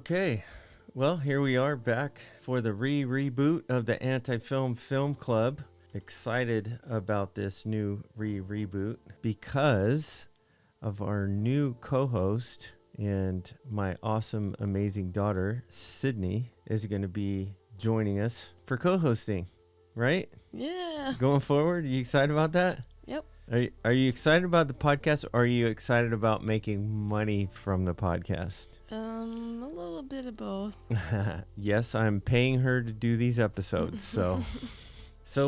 Okay, well, here we are back for the reboot of the Anti-Film Film Club. Excited about this new reboot because of our new co-host, and my awesome, amazing daughter, Sydney, is going to be joining us for co-hosting, right? Yeah. Going forward, you excited about that? Yep. Are you excited about the podcast, or are you excited about making money from the podcast? A little bit of both. Yes, I'm paying her to do these episodes. So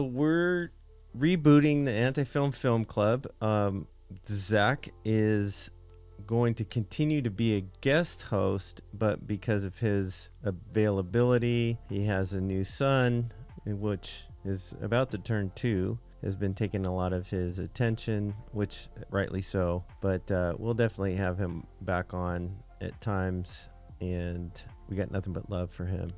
we're rebooting the Anti-Film Film Club. Zach is going to continue to be a guest host, but because of his availability, he has a new son, which is about to turn 2. Has been taking a lot of his attention, which rightly so, but we'll definitely have him back on at times, and we got nothing but love for him.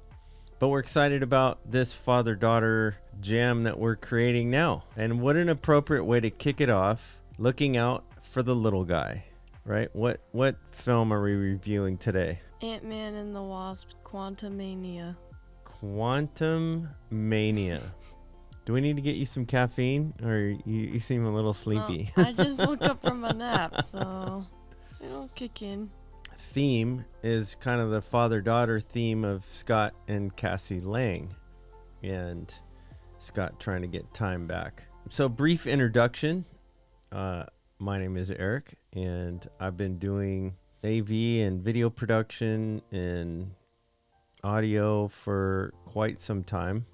But we're excited about this father-daughter jam that we're creating now, and what an appropriate way to kick it off, looking out for the little guy, right? What film are we reviewing today? Ant-Man and the Wasp: Quantumania. Quantumania. Do we need to get you some caffeine, or you seem a little sleepy? I just woke up from a nap, so it'll kick in. Theme is kind of the father-daughter theme of Scott and Cassie Lang, and Scott trying to get time back. So, brief introduction. My name is Eric, and I've been doing AV and video production and audio for quite some time.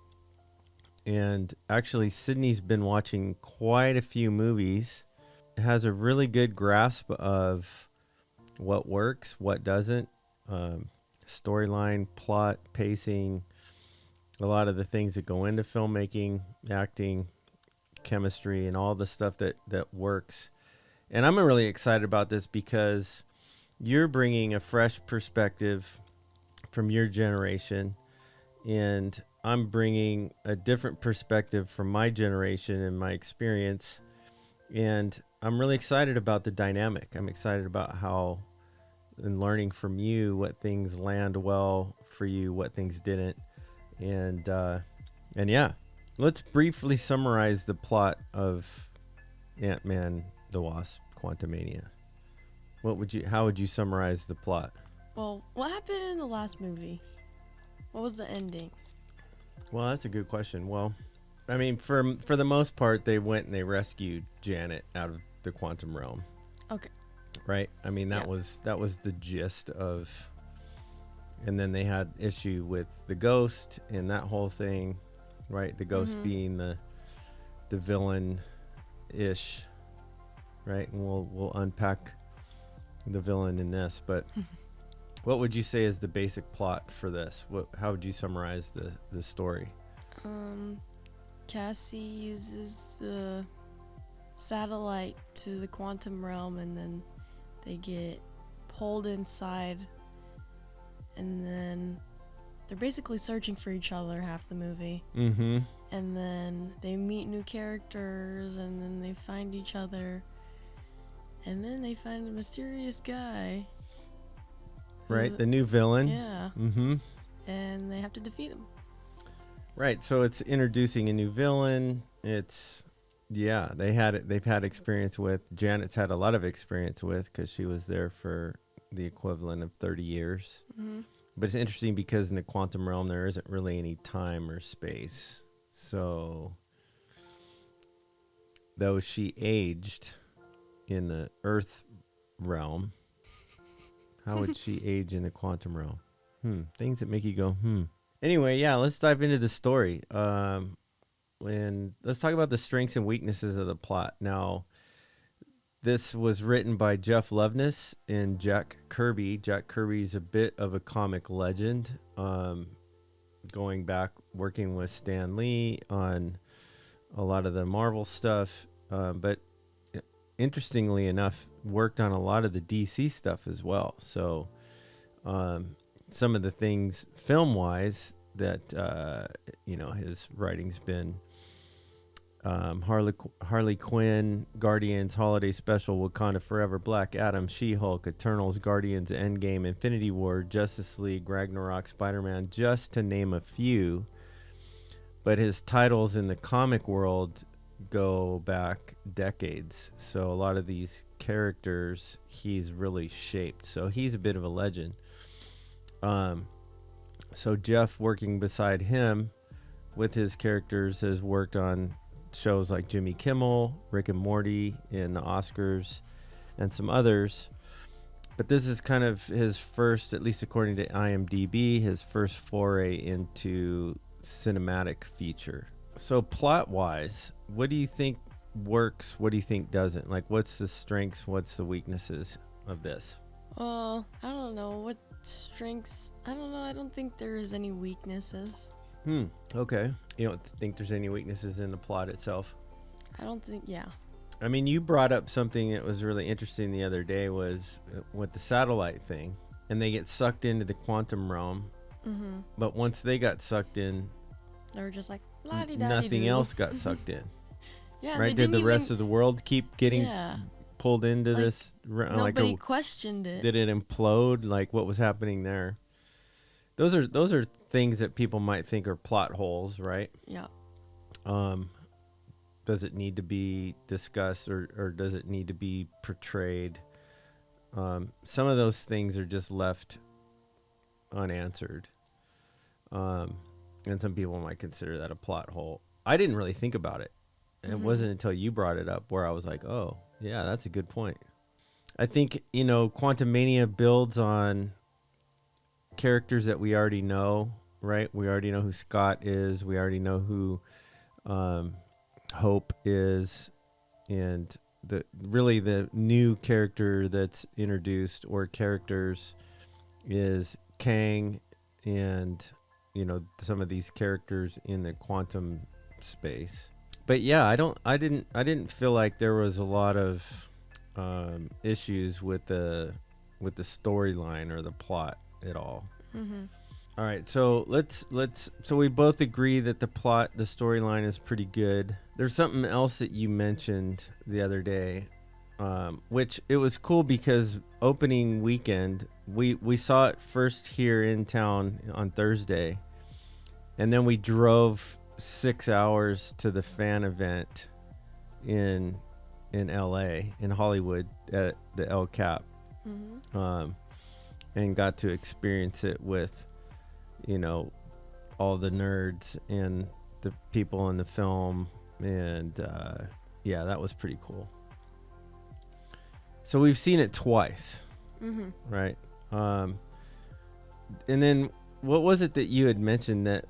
And actually, Sydney's been watching quite a few movies. Has a really good grasp of what works, what doesn't, storyline, plot, pacing, a lot of the things that go into filmmaking, acting, chemistry, and all the stuff that works. And I'm really excited about this because you're bringing a fresh perspective from your generation, and I'm bringing a different perspective from my generation and my experience. And I'm really excited about the dynamic. I'm excited about how, and learning from you, what things land well for you, what things didn't. And yeah, let's briefly summarize the plot of Ant-Man the Wasp: Quantumania. How would you summarize the plot? Well, what happened in the last movie? What was the ending? Well, that's a good question. Well, I mean, for the most part, they went and they rescued Janet out of the quantum realm. Okay. Right? I mean, that was the gist of, and then they had issue with the ghost and that whole thing, right? The ghost being the villain-ish, right? And we'll unpack the villain in this, but what would you say is the basic plot for this? How would you summarize the story? Cassie uses the satellite to the quantum realm, and then they get pulled inside, and then they're basically searching for each other half the movie. Mm-hmm. And then they meet new characters, and then they find each other, and then they find a mysterious guy. Right, the new villain. Yeah. Mm-hmm. And they have to defeat him. Right, so it's introducing a new villain. They've had experience with. Janet's had a lot of experience with, because she was there for the equivalent of 30 years. Mm-hmm. But it's interesting because in the quantum realm, there isn't really any time or space. So, though she aged in the Earth realm, how would she age in the quantum realm? Things that make you go, Anyway, yeah, let's dive into the story. And let's talk about the strengths and weaknesses of the plot. Now, this was written by Jeff Loveness and Jack Kirby. Jack Kirby's a bit of a comic legend, going back, working with Stan Lee on a lot of the Marvel stuff, but interestingly enough, worked on a lot of the DC stuff as well. So some of the things film-wise that his writing's been Harley Quinn, Guardians, Holiday Special, Wakanda Forever, Black Adam, She-Hulk, Eternals, Guardians, Endgame, Infinity War, Justice League, Ragnarok, Spider-Man, just to name a few. But his titles in the comic world go back decades. So a lot of these characters he's really shaped. So he's a bit of a legend. So Jeff, working beside him with his characters, has worked on shows like Jimmy Kimmel, Rick and Morty, in the Oscars, and some others. But this is kind of his first, at least according to IMDb, his first foray into cinematic feature. So plot-wise, what do you think works? What do you think doesn't? Like, what's the strengths? What's the weaknesses of this? I don't know what strengths. I don't know. I don't think there is any weaknesses. Okay. You don't think there's any weaknesses in the plot itself? I don't think. Yeah. I mean, you brought up something that was really interesting the other day, was with the satellite thing, and they get sucked into the quantum realm. Mm-hmm. But once they got sucked in, They were just like la-di-da-di-doo. nothing else got sucked in. Yeah. Right? Did the rest of the world keep getting pulled into Like, this? Nobody questioned it. Did it implode? Like, what was happening there? Those are things that people might think are plot holes, right? Yeah. Does it need to be discussed, or does it need to be portrayed? Some of those things are just left unanswered. And some people might consider that a plot hole. I didn't really think about it. It wasn't until you brought it up where I was like, oh, yeah, that's a good point. I think, Quantumania builds on characters that we already know, right? We already know who Scott is. We already know who Hope is. And the new character that's introduced, or characters, is Kang, and some of these characters in the quantum space. But yeah, I didn't feel like there was a lot of issues with the storyline or the plot at all. All right, so so we both agree that the storyline is pretty good. There's something else that you mentioned the other day, which it was cool because opening weekend, we saw it first here in town on Thursday, and then we drove 6 hours to the fan event in LA, in Hollywood, at the El Cap, and got to experience it with all the nerds and the people in the film, and yeah, that was pretty cool. So we've seen it twice, right? And then what was it that you had mentioned that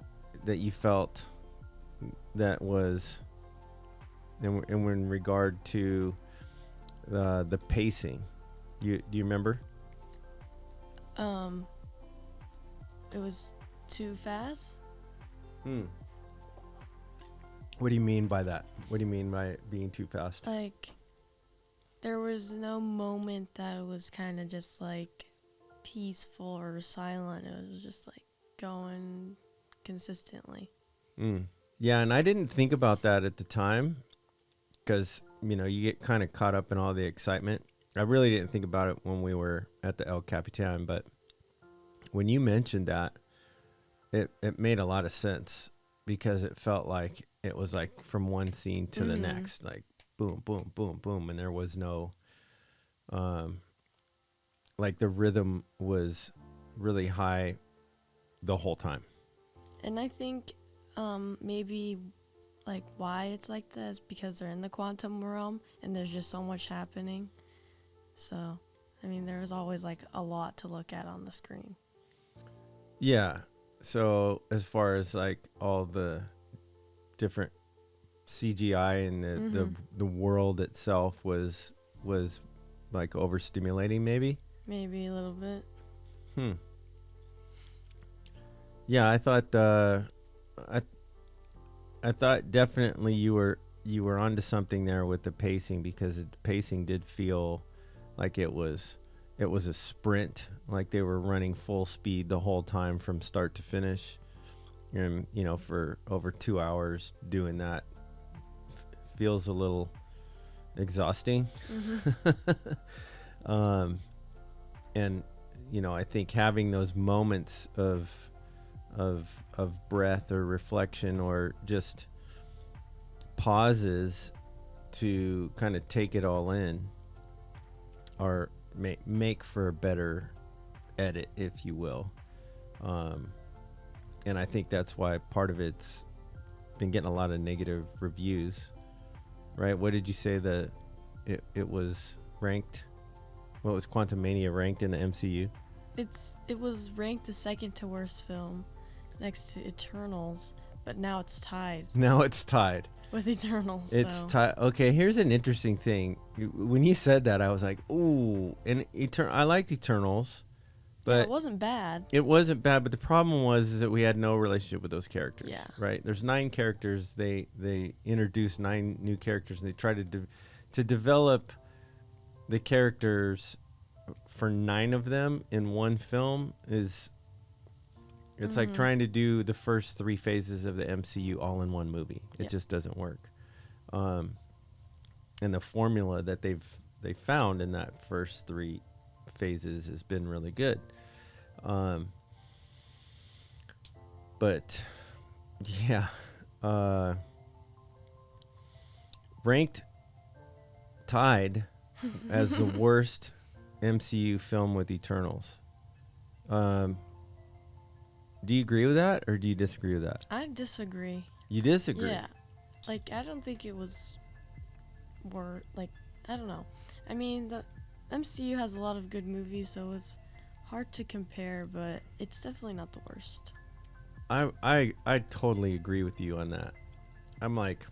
you felt that was in regard to the pacing? Do you remember? It was too fast. What do you mean by that? What do you mean by it being too fast? Like, there was no moment that it was kind of just like peaceful or silent. It was just like going consistently. Yeah, and I didn't think about that at the time because, you get kind of caught up in all the excitement. I really didn't think about it when we were at the El Capitan, but when you mentioned that, it made a lot of sense, because it felt like it was like from one scene to the next, like boom, boom, boom, boom, and there was no, like the rhythm was really high the whole time. And I think maybe like why it's like this, because they're in the quantum realm and there's just so much happening. So, I mean, there's always like a lot to look at on the screen. Yeah. So as far as like all the different CGI and the world itself was like overstimulating, maybe a little bit. Yeah, I thought I thought definitely you were onto something there with the pacing, because the pacing did feel like it was a sprint, like they were running full speed the whole time from start to finish, and for over 2 hours doing that feels a little exhausting. And I think having those moments of breath or reflection or just pauses to kind of take it all in or make for a better edit, if you will. And I think that's why part of it's been getting a lot of negative reviews, right? What did you say it was ranked? What was Quantumania ranked in the MCU? It was ranked the second to worst film next to Eternals, but now it's tied with Eternals. It's tied. Okay, here's an interesting thing. When you said that, I was like, ooh. And I liked Eternals, but yeah, it wasn't bad. It wasn't bad, but the problem is that we had no relationship with those characters. Yeah. Right? There's 9 characters. They introduced 9 new characters, and they tried to develop the characters for 9 of them in one film it's like trying to do the first 3 phases of the MCU all in one movie. It just doesn't work. And the formula that they found in that first 3 phases has been really good. But yeah, ranked tied as the worst MCU film with Eternals. Do you agree with that, or do you disagree with that? I disagree. You disagree? Yeah. Like, I don't think it was I don't know. I mean, the MCU has a lot of good movies, so it's hard to compare, but it's definitely not the worst. I totally agree with you on that. I'm like,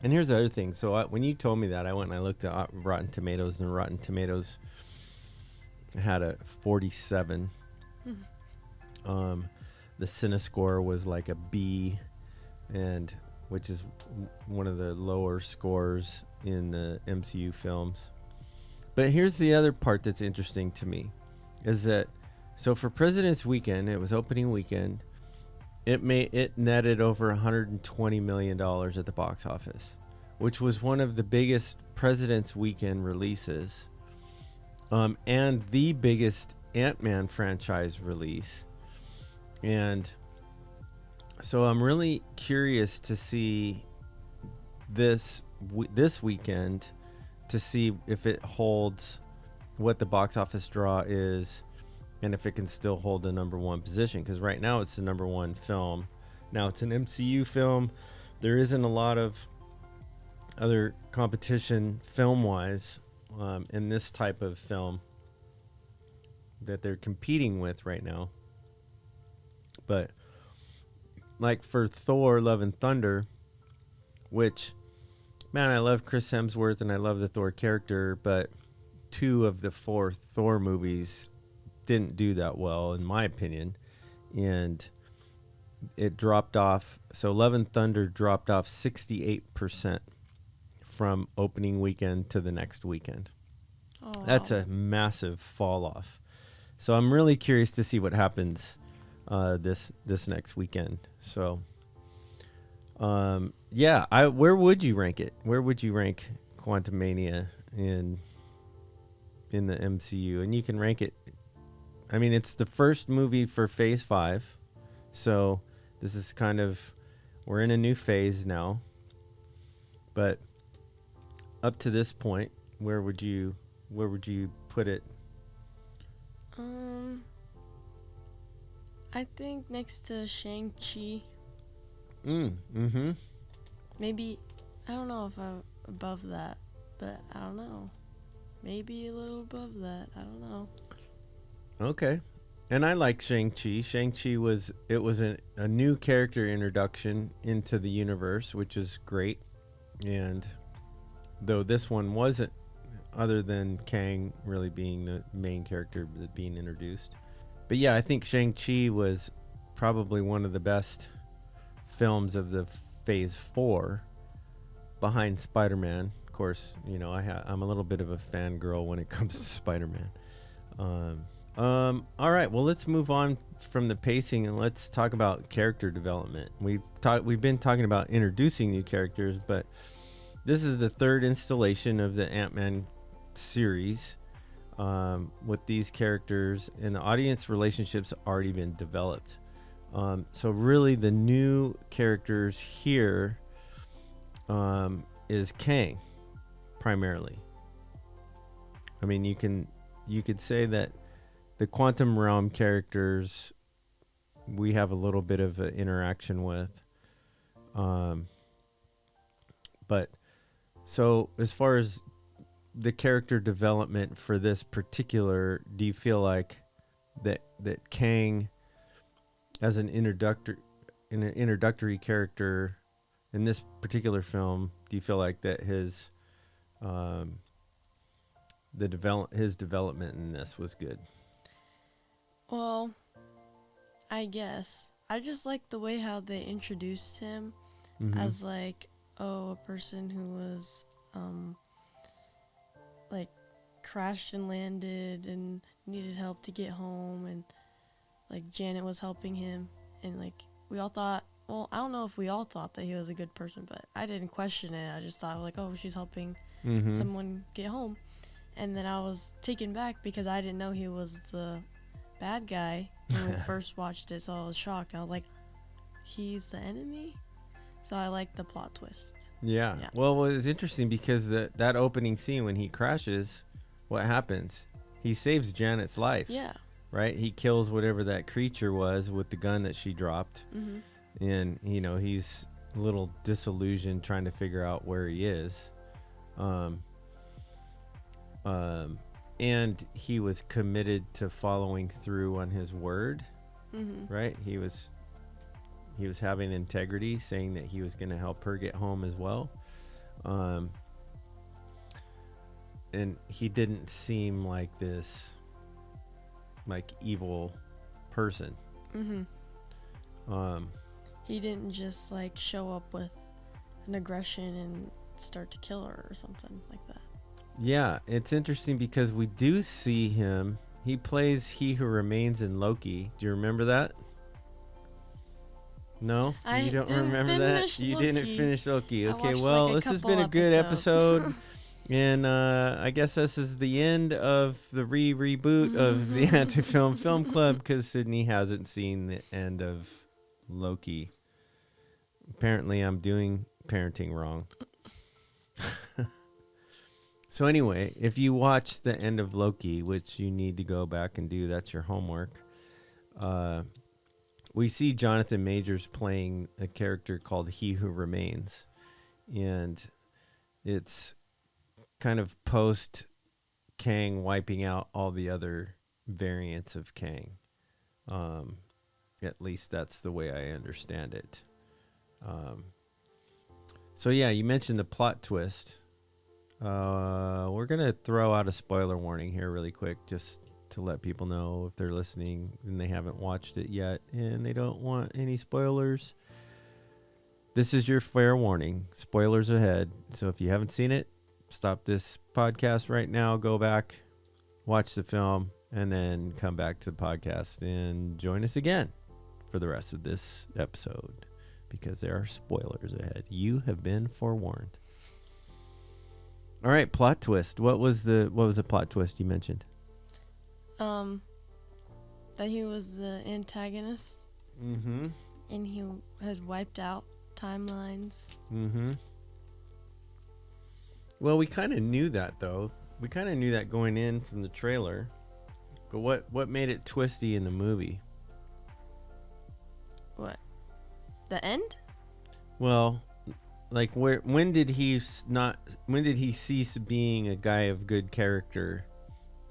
and here's the other thing. So when you told me that, I went and I looked at Rotten Tomatoes, and Rotten Tomatoes had a 47. The CineScore was like a B, and which is one of the lower scores in the MCU films. But here's the other part that's interesting to me, is that so for President's Weekend, it was opening weekend. It netted over $120 million at the box office, which was one of the biggest President's Weekend releases, and the biggest Ant-Man franchise release. And so I'm really curious to see this weekend, to see if it holds what the box office draw is, and if it can still hold the number 1 position, because right now it's the number 1 film. Now it's an MCU film. There isn't a lot of other competition film-wise in this type of film that they're competing with right now. But like for Thor, Love and Thunder, which, man, I love Chris Hemsworth and I love the Thor character, but 2 of the 4 Thor movies didn't do that well, in my opinion, and it dropped off. So Love and Thunder dropped off 68% from opening weekend to the next weekend. Oh, That's a massive fall off. So I'm really curious to see what happens this next weekend. So where would you rank it? Where would you rank Quantumania in the MCU? And you can rank it, I mean, it's the first movie for Phase 5, so this is kind of, we're in a new phase now. But up to this point, where would you put it? I think next to Shang-Chi. Mm-hmm. Maybe, I don't know if I'm above that, but I don't know. Maybe a little above that. I don't know. Okay. And I like Shang-Chi. Shang-Chi was a new character introduction into the universe, which is great. And though this one wasn't, other than Kang really being the main character being introduced. But yeah, I think Shang-Chi was probably one of the best films of the Phase 4, behind Spider-Man. Of course, I'm a little bit of a fangirl when it comes to Spider-Man. All right. Well, let's move on from the pacing and let's talk about character development. We've been talking about introducing new characters, but this is the third installation of the Ant-Man series with these characters, and the audience relationships already been developed. So really, the new characters here is Kang, primarily. I mean, you could say that the Quantum Realm characters we have a little bit of an interaction with. But so as far as the character development for this particular, do you feel like that Kang as an introductory character in this particular film, do you feel like that his his development in this was good? Well, I guess. I just like the way how they introduced him as like, a person who was like crashed and landed and needed help to get home, and like Janet was helping him, and like we all thought, well, I don't know if we all thought that he was a good person, but I didn't question it. I just thought like, oh, she's helping someone get home. And then I was taken back because I didn't know he was the bad guy when we first watched it, so I was shocked. I was like, he's the enemy? So I like the plot twist. Yeah. Well, it was interesting because that opening scene when he crashes, what happens? He saves Janet's life. Yeah. Right? He kills whatever that creature was with the gun that she dropped. And, he's a little disillusioned trying to figure out where he is. And he was committed to following through on his word. Right? He was having integrity, saying that he was going to help her get home as well. And he didn't seem like this evil person. He didn't just like show up with an aggression and start to kill her or something like that. Yeah, it's interesting because we do see him. He plays He Who Remains in Loki. Do you remember that? No? You don't remember that? You didn't finish Loki. Okay, well, this has been a good episode. And I guess this is the end of the reboot of the Anti-Film Film Club because Sydney hasn't seen the end of Loki. Apparently, I'm doing parenting wrong. So anyway, if you watch the end of Loki, which you need to go back and do, that's your homework. We see Jonathan Majors playing a character called He Who Remains. And it's kind of post Kang wiping out all the other variants of Kang. At least that's the way I understand it. So yeah, you mentioned the plot twist. We're going to throw out a spoiler warning here really quick, just to let people know if they're listening and they haven't watched it yet and they don't want any spoilers. This is your fair warning. Spoilers ahead. So if you haven't seen it, stop this podcast right now, go back, watch the film, and then come back to the podcast and join us again for the rest of this episode because there are spoilers ahead. You have been forewarned. All right, plot twist. What was the plot twist you mentioned? That he was the antagonist. And he had wiped out timelines. Well, we kind of knew that, though. We kind of knew that going in from the trailer. But what made it twisty in the movie? What? The end? Well, like when did he cease being a guy of good character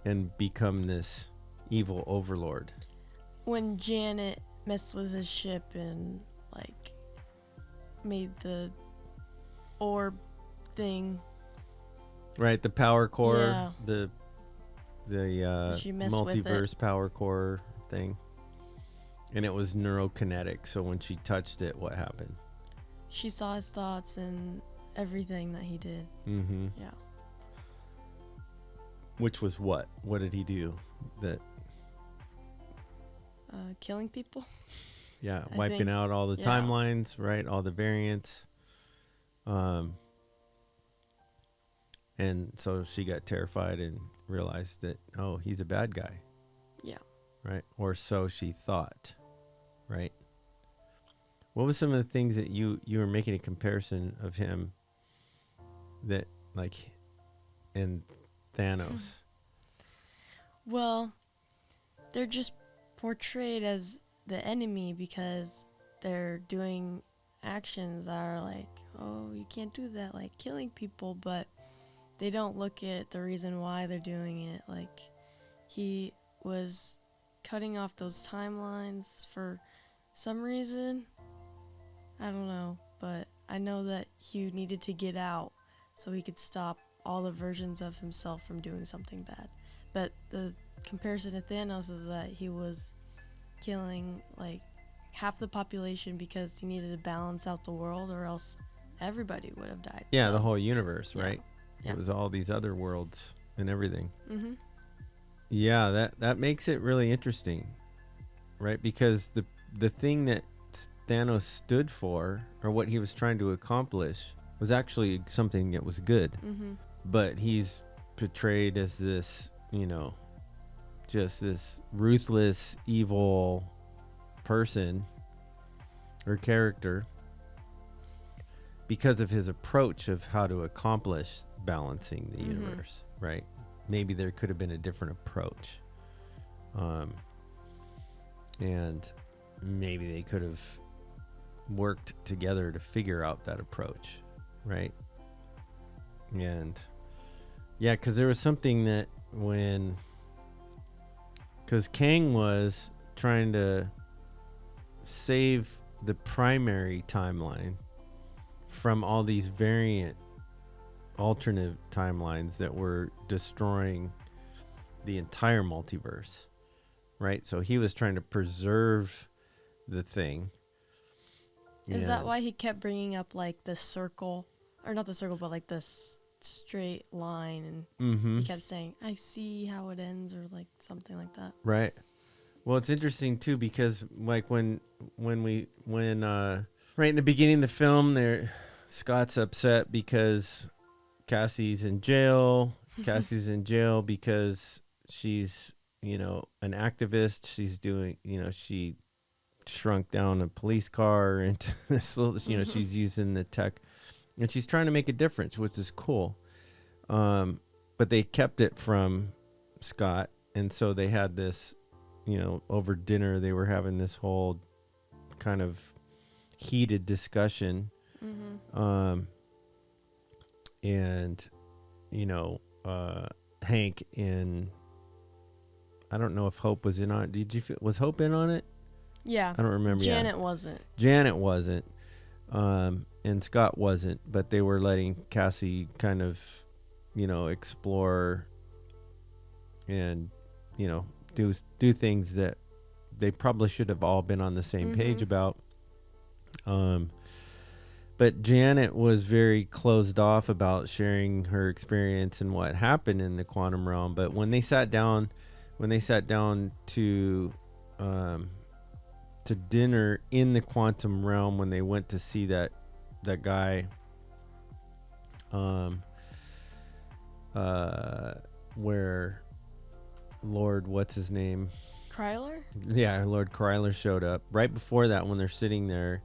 and become this evil overlord? When Janet messed with his ship and like made the orb thing. Right, the power core, Yeah. the multiverse power core thing. And it was neurokinetic, so when she touched it, what happened? She saw his thoughts and everything that he did. Yeah. Which was what? What did he do? That killing people. Yeah, I wiping think- out all the yeah. timelines, right? All the variants. And so she got terrified and realized that, oh, he's a bad guy. Yeah. Right? Or so she thought. Right? What was some of the things that you were making a comparison of him that, like, in Thanos? Well, they're just portrayed as the enemy because they're doing actions that are like, oh, you can't do that, like killing people, but they don't look at the reason why they're doing it. Like, he was cutting off those timelines for some reason. I don't know, but I know that he needed to get out so he could stop all the versions of himself from doing something bad. But the comparison to Thanos is that he was killing like half the population because he needed to balance out the world, or else everybody would have died. Yeah, So, the whole universe, yeah. right? Yeah. It was all these other worlds and everything. Mm-hmm. Yeah, that makes it really interesting, right? Because the thing that Thanos stood for, or what he was trying to accomplish, was actually something that was good. Mm-hmm. But he's portrayed as this, just this ruthless, evil person or character because of his approach of how to accomplish balancing the universe, right? Maybe there could have been a different approach. And maybe they could have worked together to figure out that approach, right? And yeah, because there was something that because Kang was trying to save the primary timeline from all these variant alternate timelines that were destroying the entire multiverse, right? So he was trying to preserve the thing. Is that why he kept bringing up like the circle, or not the circle, but like this straight line, and he kept saying, "I see how it ends," or like something like that. Right. Well, it's interesting too because like when right in the beginning of the film, Scott's upset because Cassie's in jail. Cassie's in jail because she's an activist. She's doing she shrunk down a police car into this little, she's using the tech and she's trying to make a difference, which is cool. But they kept it from Scott. And so they had this, over dinner, they were having this whole kind of heated discussion. And, Hank I don't know if Hope was in on it. Was Hope in on it? Yeah. I don't remember. Janet wasn't. Janet wasn't. And Scott wasn't, but they were letting Cassie kind of, explore and, do things that they probably should have all been on the same page about. But Janet was very closed off about sharing her experience and what happened in the quantum realm. But when they sat down to dinner in the quantum realm, when they went to see that guy, where Lord, what's his name? Kryler? Yeah, Lord Kryler showed up. Right before that, when they're sitting there,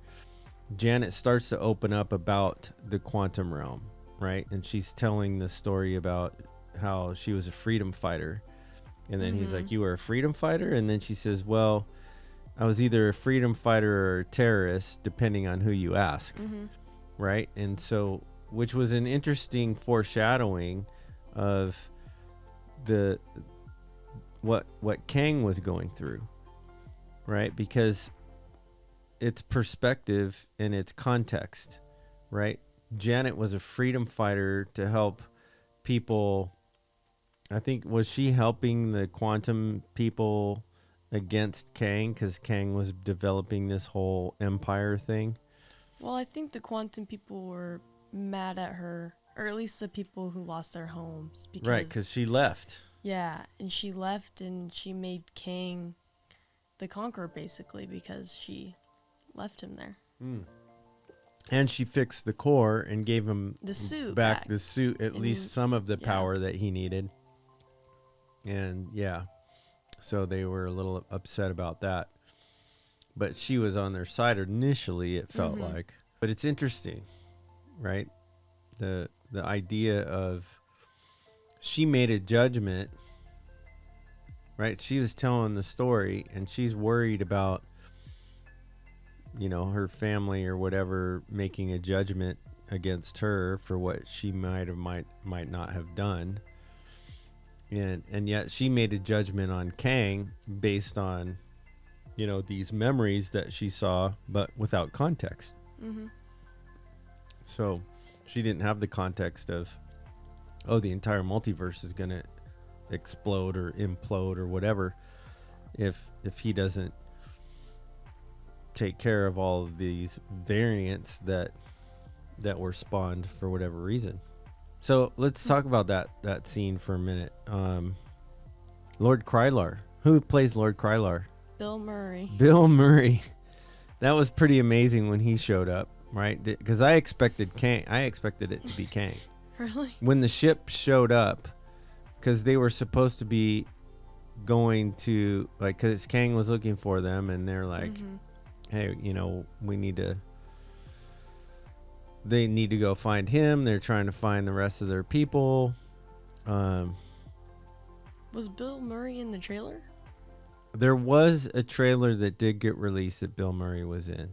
Janet starts to open up about the quantum realm, right? And she's telling the story about how she was a freedom fighter. And then he's like, "You were a freedom fighter?" And then she says, "Well, I was either a freedom fighter or a terrorist, depending on who you ask." Right? And so, which was an interesting foreshadowing of what Kang was going through, right? Because it's perspective and it's context, right? Janet was a freedom fighter to help people. I think, was she helping the quantum people against Kang because Kang was developing this whole empire thing? Well, I think the quantum people were mad at her, or at least the people who lost their homes. Right, because she left. Yeah, and she left and she made Kang the Conqueror, basically, because she left him there. And she fixed the core and gave him The suit back back. the suit, at And- least some of the yeah. power that he needed. And yeah, so they were a little upset about that. But she was on their side initially, it felt like. But it's interesting, right? The idea of she made a judgment, right? She was telling the story, and she's worried about, her family or whatever making a judgment against her for what she might not have done. And yet she made a judgment on Kang based on, these memories that she saw, but without context. So she didn't have the context of, the entire multiverse is going to explode or implode or whatever if he doesn't take care of all of these variants that were spawned for whatever reason. So let's talk about that scene for a minute. Lord Krylar. Who plays Lord Krylar? Bill Murray. Bill Murray. That was pretty amazing when he showed up, right? Because I expected Kang. I expected it to be Kang. Really? When the ship showed up, because they were supposed to be going to, like, because Kang was looking for them, and they're like, hey, they need to go find him. They're trying to find the rest of their people. Was Bill Murray in the trailer? There was a trailer that did get released that Bill Murray was in.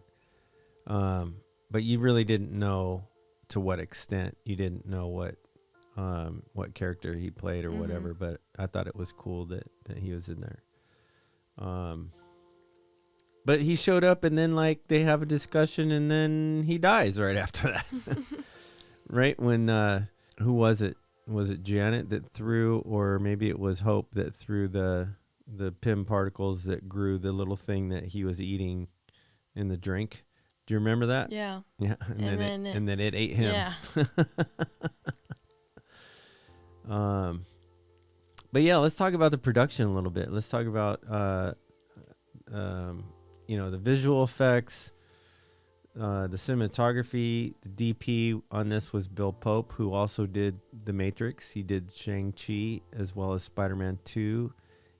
But you really didn't know to what extent. You didn't know what character he played or whatever, but I thought it was cool that he was in there. But he showed up, and then, like, they have a discussion, and then he dies right after that. Right? When, who was it? Was it Janet that threw, or maybe it was Hope that threw the Pym particles that grew the little thing that he was eating in the drink? Do you remember that? Yeah. Yeah. And then it ate him. Yeah. But yeah, let's talk about the production a little bit. Let's talk about, the visual effects, the cinematography. The DP on this was Bill Pope, who also did The Matrix. He did Shang-Chi as well as Spider-Man 2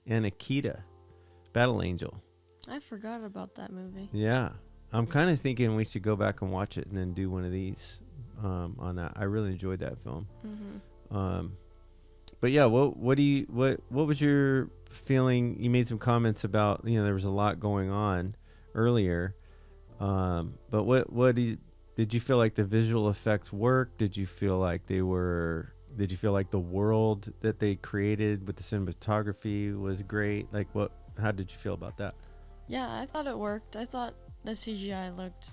and Akita, Battle Angel. I forgot about that movie. Yeah. I'm kind of thinking we should go back and watch it and then do one of these on that. I really enjoyed that film. But yeah, what was your feeling? You made some comments about, there was a lot going on earlier. But did you feel like the visual effects worked? Did you feel like the world that they created with the cinematography was great? Like, how did you feel about that? Yeah, I thought it worked. I thought the CGI looked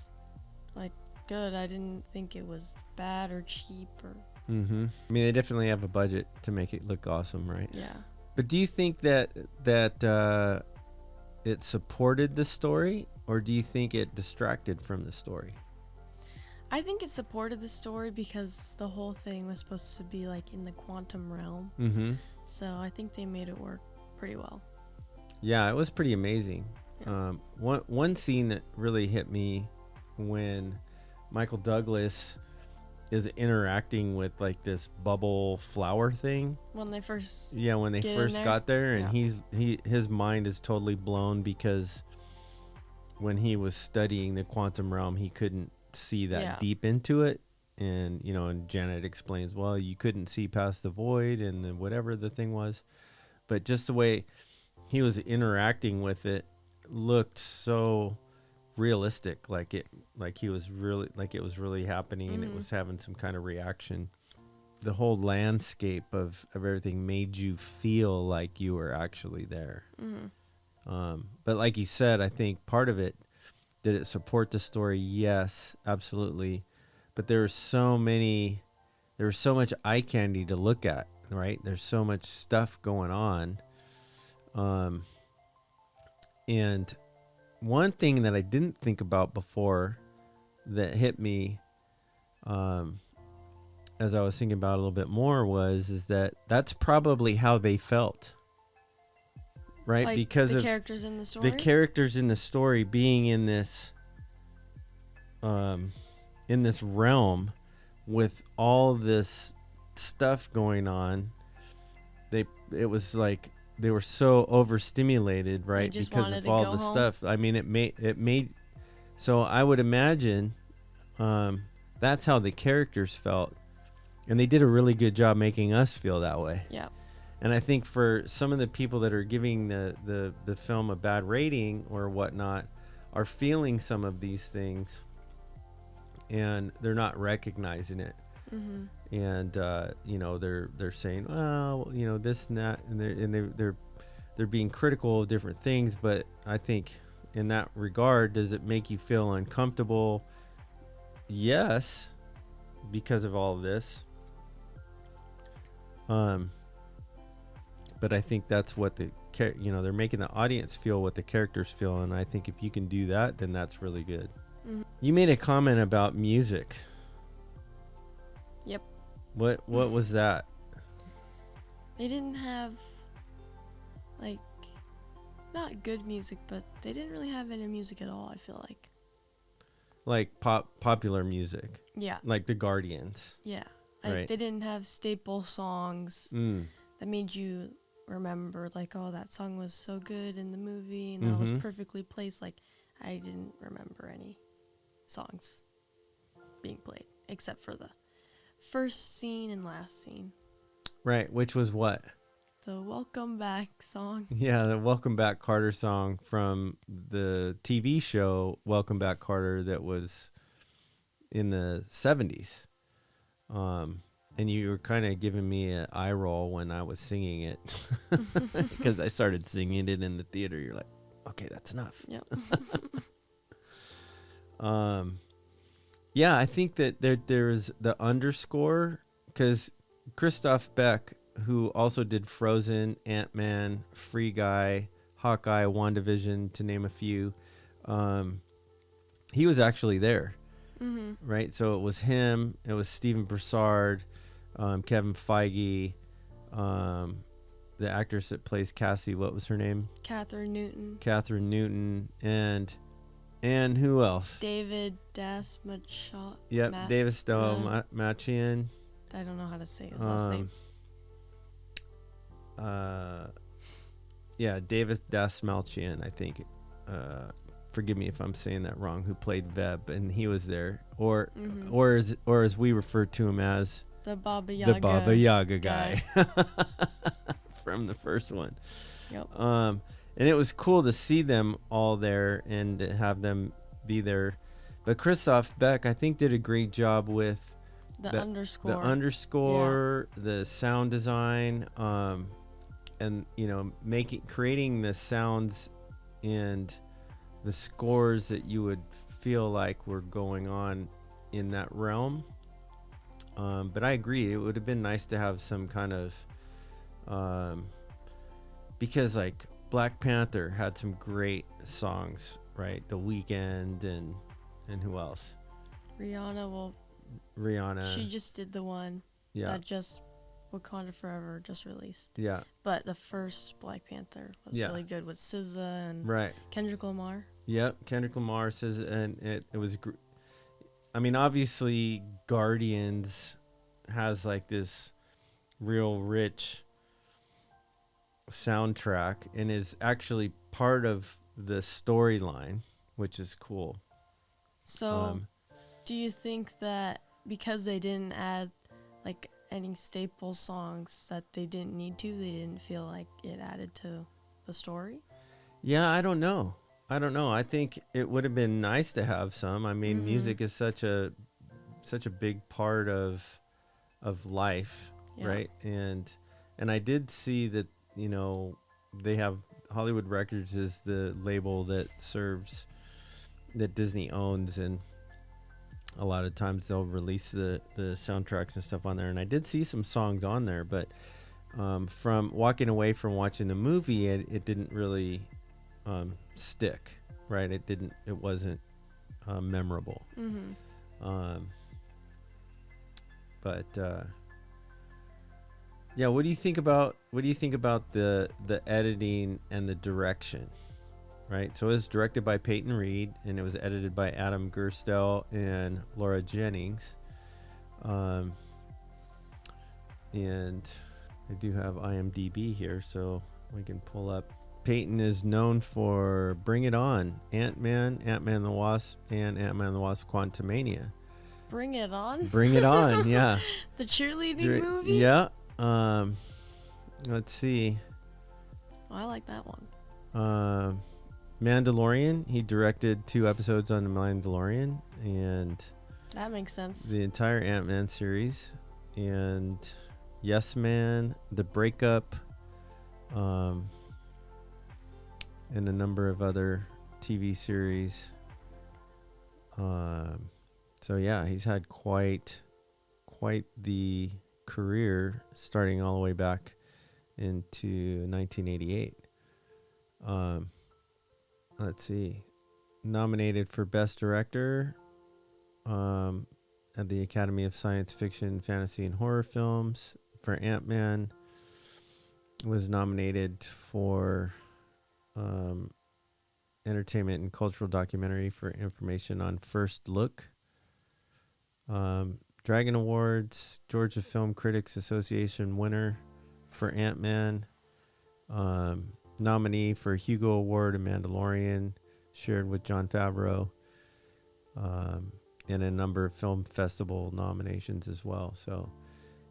like good. I didn't think it was bad or cheap or. I mean, they definitely have a budget to make it look awesome, right? Yeah. But do you think that it supported the story, or do you think it distracted from the story? I think it supported the story because the whole thing was supposed to be like in the quantum realm. So I think they made it work pretty well. Yeah, it was pretty amazing. Yeah. One scene that really hit me when Michael Douglas is interacting with, like, this bubble flower thing When they first got there, and yeah. his mind is totally blown because when he was studying the quantum realm, he couldn't see that deep into it, and and Janet explains, well, you couldn't see past the void and then whatever the thing was, but just the way he was interacting with it looked so realistic, like it was really happening, and it was having some kind of reaction. The whole landscape of everything made you feel like you were actually there. But like you said, I think part of it, did it support the story? Yes, absolutely. But there was so much eye candy to look at, right? There's so much stuff going on. And one thing that I didn't think about before that hit me as I was thinking about it a little bit more is that that's probably how they felt. right? Like Because the of characters in the story. the characters in the story being in this realm with all this stuff going on. It was like they were so overstimulated, right? just Because wanted of to all go the home. stuff. I mean, it made so I would imagine that's how the characters felt, and they did a really good job making us feel that way. Yeah. And I think for some of the people that are giving the film a bad rating or whatnot are feeling some of these things, and they're not recognizing it. Mm-hmm. And you know, they're saying, well, you know, this and that, and they're being critical of different things. But I think in that regard, does it make you feel uncomfortable? Yes, because of all of this. But I think that's what they're making the audience feel what the characters feel, and I think if you can do that, then that's really good. Mm-hmm. You made a comment about music. Yep. What was that? They didn't have, like, not good music, but they didn't really have any music at all, I feel like. Like popular music. Yeah. Like the Guardians. Yeah. Like, Right. they didn't have staple songs that made you remember, like, oh, that song was so good in the movie and that was perfectly placed. Like, I didn't remember any songs being played except for the first scene and last scene. Right, which was what? The Welcome Back song. Yeah, the Welcome Back Carter song from the TV show Welcome Back Carter that was in the 70s. And you were kind of giving me an eye roll when I was singing it because I started singing it in the theater. You're like, okay, that's enough. Yep. Yeah, I think that there's the underscore because Christoph Beck, who also did Frozen, Ant-Man, Free Guy, Hawkeye, WandaVision, to name a few, he was actually there. Mm-hmm. Right, so it was him. It was Stephen Broussard, Kevin Feige, the actress that plays Cassie. What was her name? Catherine Newton. And who else? David Dasmalchian. Yep, David Machian. I don't know how to say his last name. Yeah, David Dasmalchian, I think. Forgive me if I'm saying that wrong. Who played Veb, and he was there, or as we refer to him as the Baba Yaga guy from the first one. Yep. And it was cool to see them all there and to have them be there. But Christoph Beck, I think, did a great job with the underscore, the sound design, and creating the sounds and the scores that you would feel like were going on in that realm. But I agree, it would have been nice to have some kind of because like Black Panther had some great songs, right? The Weeknd and who else? Rihanna. She just did the one that just Wakanda Forever just released. Yeah. But the first Black Panther was really good with SZA and Kendrick Lamar. Yep, Kendrick Lamar says, and it was. I mean, obviously, Guardians has like this real rich soundtrack and is actually part of the storyline, which is cool. So, do you think that because they didn't add like any staple songs that they didn't need to, they didn't feel like it added to the story? Yeah, I don't know. I think it would have been nice to have some. I mean, music is such a big part of life, right? And I did see that, they have Hollywood Records is the label that Disney owns, and a lot of times they'll release the soundtracks and stuff on there. And I did see some songs on there, but from walking away from watching the movie, it didn't really stick, right? It wasn't memorable. But Yeah, what do you think about the editing and the direction? Right, so it was directed by Peyton Reed, and it was edited by Adam Gerstel and Laura Jennings. And I do have IMDb here, so we can pull up. Peyton is known for Bring It On, Ant-Man, Ant-Man and the Wasp, and Ant-Man and the Wasp: Quantumania. Bring It On? Bring It On, yeah. The cheerleading movie? Yeah. Let's see. Oh, I like that one. Mandalorian. He directed 2 episodes on The Mandalorian and That makes sense. the entire Ant-Man series, and Yes Man, The Breakup, and a number of other TV series. So yeah, he's had quite the career, starting all the way back into 1988. Let's see. Nominated for Best Director at the Academy of Science Fiction, Fantasy, and Horror Films for Ant-Man. Was nominated for Entertainment and Cultural Documentary for information on First Look. Dragon Awards, Georgia Film Critics Association winner for Ant-Man. Nominee for Hugo Award and Mandalorian, shared with Jon Favreau. And a number of film festival nominations as well. So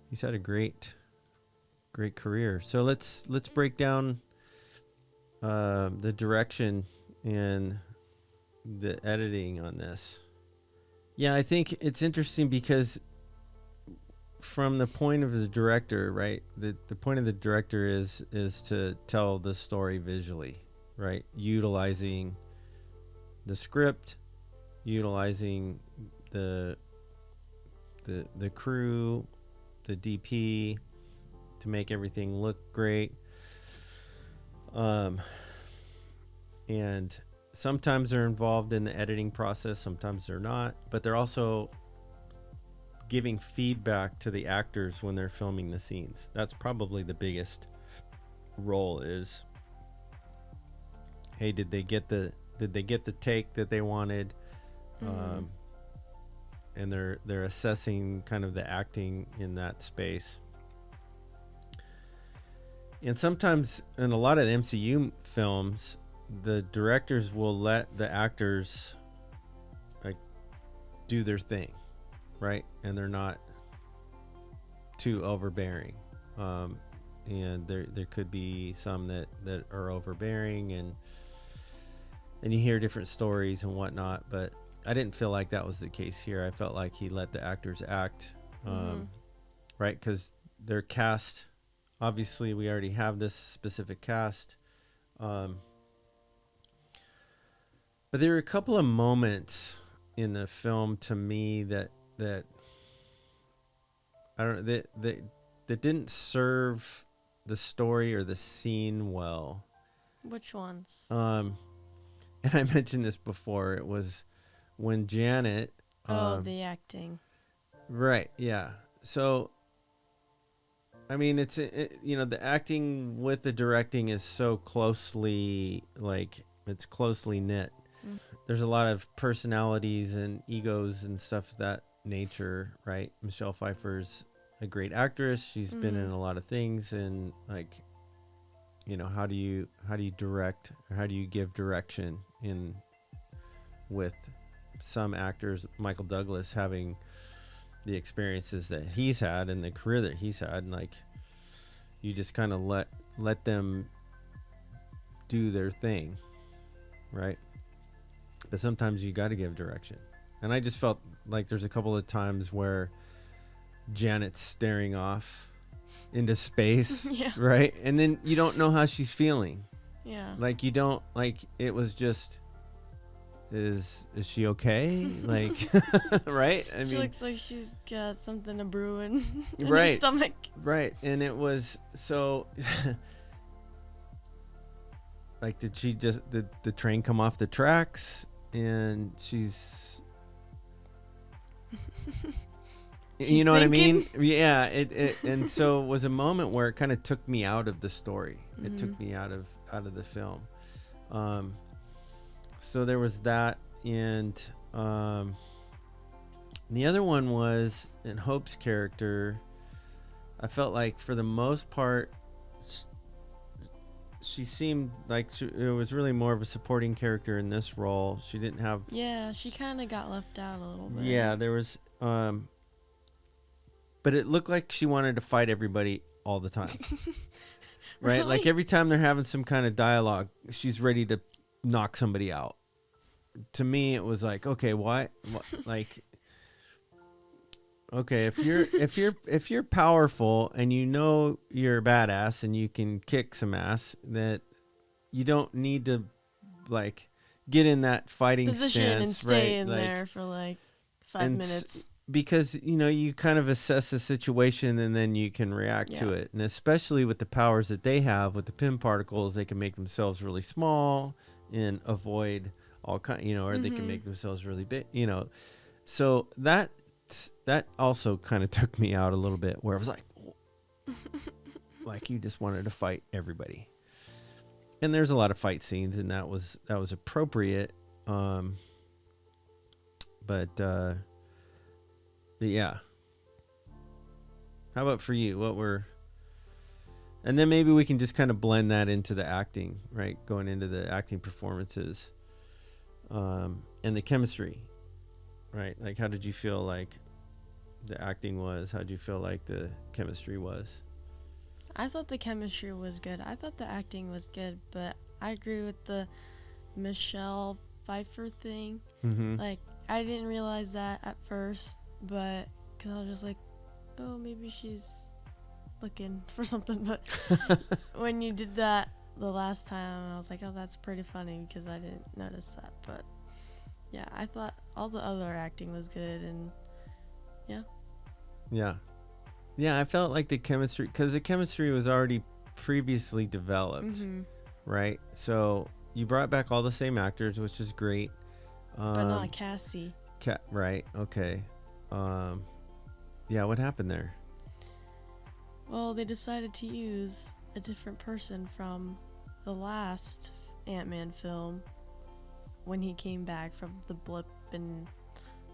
he's had a great career. So let's break down the direction and the editing on this. Yeah, I think it's interesting because from the point of the director, right? The point of the director is to tell the story visually, right? Utilizing the script, utilizing the crew, the DP to make everything look great. And sometimes they're involved in the editing process, sometimes they're not, but they're also giving feedback to the actors when they're filming the scenes. That's probably the biggest role is, hey, did they get the take that they wanted? And they're assessing kind of the acting in that space. And sometimes in a lot of the MCU films, the directors will let the actors like do their thing, right? And they're not too overbearing. And there could be some that are overbearing, and you hear different stories and whatnot, but I didn't feel like that was the case here. I felt like he let the actors act, right? Because they're cast. Obviously, we already have this specific cast. But there were a couple of moments in the film to me that I don't know, that didn't serve the story or the scene well. Which ones? And I mentioned this before. It was when Janet. The acting. Right. Yeah. So, I mean, it's the acting with the directing is so closely it's closely knit. There's a lot of personalities and egos and stuff of that nature, right? Michelle Pfeiffer's a great actress. She's been in a lot of things, and how do you direct, or how do you give direction in with some actors? Michael Douglas having the experiences that he's had and the career that he's had, and you just kind of let them do their thing, right? But sometimes you got to give direction. And I just felt like there's a couple of times where Janet's staring off into space, Yeah. right? And then you don't know how she's feeling. Yeah. You don't, it was just, is she okay? Right? I mean, She looks like she's got something a brewing in her Right. stomach. Right. And it was so did she just, did the train come off the tracks and she's You know what I mean? Yeah. And so it was a moment where it kind of took me out of the story. Mm-hmm. It took me out of the film. So there was that, and the other one was in Hope's character. I felt like for the most part, she seemed like it was really more of a supporting character in this role. She didn't have. Yeah, she kind of got left out a little bit. Yeah, there was. But it looked like she wanted to fight everybody all the time. Right? Really? Like every time they're having some kind of dialogue, she's ready to knock somebody out. To me, it was like, okay, why? Like, okay, if you're powerful and you know you're a badass and you can kick some ass, that you don't need to like get in that fighting position stance, and stay right? in Like, there for like 5 minutes. Because you kind of assess the situation and then you can react to it, and especially with the powers that they have with the pin particles, they can make themselves really small and avoid all kind, or they can make themselves really big, so that also kind of took me out a little bit, where I was like like you just wanted to fight everybody. And there's a lot of fight scenes, and that was appropriate, but yeah. How about for you? And then maybe we can just kind of blend that into the acting, right? Going into the acting performances, and the chemistry, right? Like, how did you feel like the acting was? How did you feel like the chemistry was? I thought the chemistry was good. I thought the acting was good, but I agree with the Michelle Pfeiffer thing. Mm-hmm. Like, I didn't realize that at first, but because I was just like, oh, maybe she's looking for something. But when you did that the last time, I was like, oh, that's pretty funny, because I didn't notice that. But yeah, I thought all the other acting was good, and yeah, I felt like the chemistry, because the chemistry was already previously developed, right? So you brought back all the same actors, which is great, but not Cassie. Right? Okay. Yeah, what happened there? Well, they decided to use a different person from the last Ant-Man film when he came back from the blip and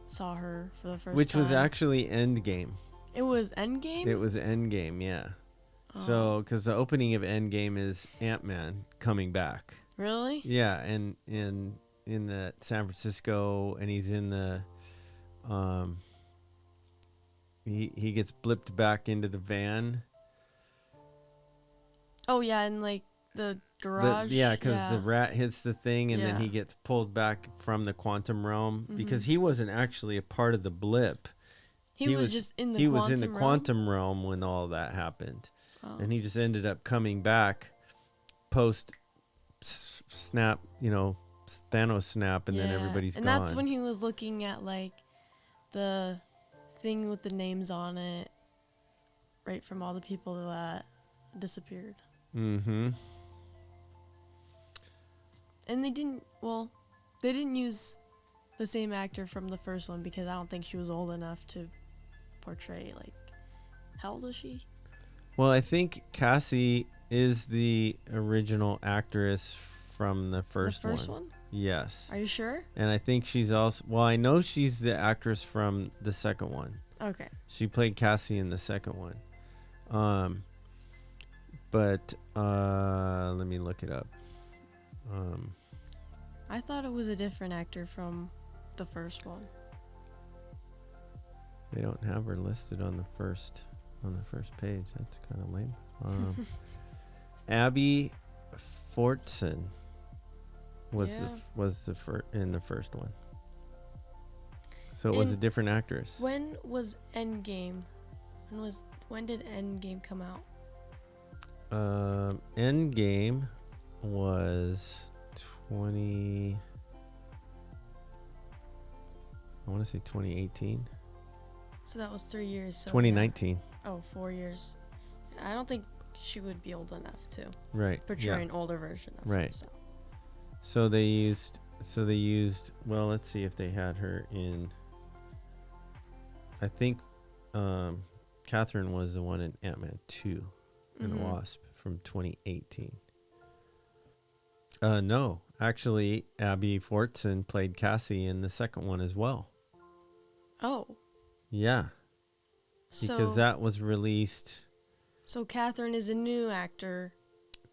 saw her for the first time. Which was actually Endgame. It was Endgame? It was Endgame, yeah. So, because the opening of Endgame is Ant-Man coming back. Really? Yeah, and in the San Francisco, and he's in the he gets blipped back into the van. Oh yeah, and like the garage. Because the rat hits the thing, and then he Yeah. gets pulled back from the quantum realm, because he wasn't actually a part of the blip. He was just in the he quantum was in the realm? quantum realm when all that happened. Oh. And he just ended up coming back post snap, Thanos snap, and then everybody's and gone. that's when he was looking at like the thing with the names on it, right, from all the people that disappeared. Mm-hmm. And they didn't use the same actor from the first one, because I don't think she was old enough to portray, like, how old is she? Well, I think Cassie is the original actress from the first one? Yes. Are you sure? And I think she's also, well, I know she's the actress from the second one. Okay. She played Cassie in the second one. But let me look it up. I thought it was a different actor from the first one. They don't have her listed on the first page. That's kind of lame. Abby Fortson was in the first one. So it was a different actress. When was Endgame? When did Endgame come out? Endgame was 20. I want to say 2018. So that was 3 years. So 2019. Yeah. Oh, 4 years. I don't think she would be old enough to portray an older version of herself. So they used. Well, let's see if they had her in. I think Catherine was the one in Ant-Man 2 and the Mhm. Wasp from 2018. No, actually, Abby Fortson played Cassie in the second one as well. Oh, Yeah, because so that was released so Catherine is a new actor.